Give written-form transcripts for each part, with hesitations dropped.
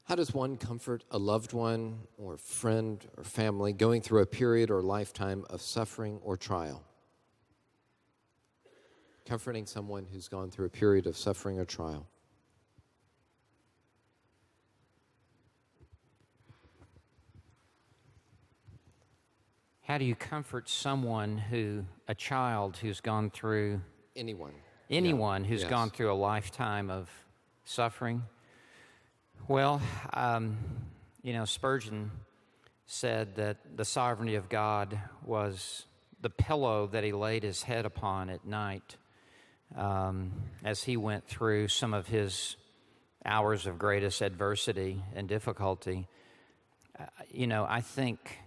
How does one comfort a loved one or friend or family going through a period or lifetime of suffering or trial? Comforting someone who's gone through a period of suffering or trial. How do you comfort a child who's gone through, Anyone who's Yes. gone through a lifetime of suffering? Well, Spurgeon said that the sovereignty of God was the pillow that he laid his head upon at night as he went through some of his hours of greatest adversity and difficulty. I think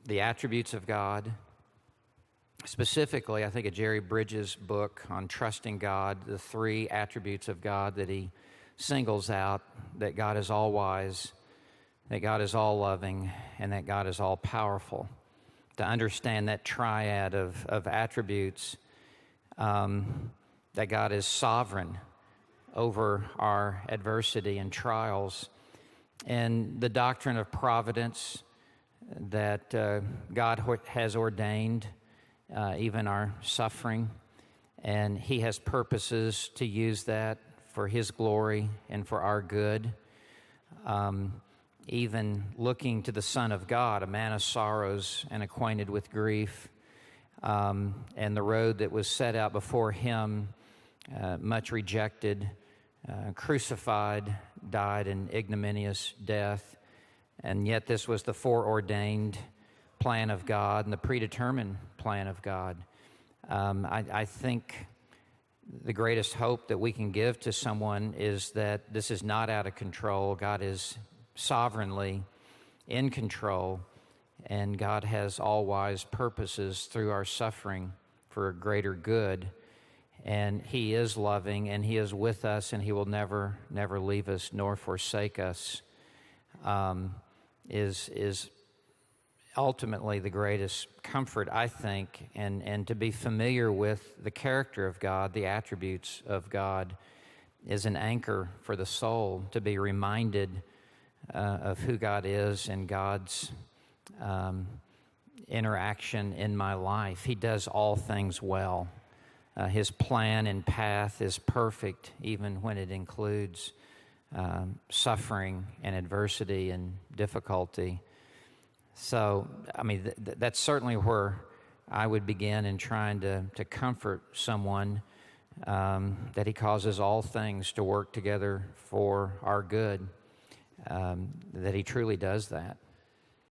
the attributes of God, specifically, I think of Jerry Bridges' book on trusting God, the three attributes of God that he singles out, that God is all wise, that God is all loving, and that God is all powerful. To understand that triad of attributes, that God is sovereign over our adversity and trials, and the doctrine of providence, that God has ordained even our suffering, and He has purposes to use that for His glory and for our good. Even looking to the Son of God, a man of sorrows and acquainted with grief, and the road that was set out before Him, much rejected, crucified, died an ignominious death, and yet this was the foreordained plan of God and the predetermined plan of God. I think the greatest hope that we can give to someone is that this is not out of control. God is sovereignly in control, and God has all-wise purposes through our suffering for a greater good. And He is loving, and He is with us, and He will never leave us nor forsake us, is ultimately the greatest comfort, I think, and to be familiar with the character of God, the attributes of God, is an anchor for the soul, to be reminded of who God is and God's interaction in my life. He does all things well. His plan and path is perfect, even when it includes suffering and adversity and difficulty. So, that's certainly where I would begin in trying to comfort someone, that He causes all things to work together for our good, that He truly does that.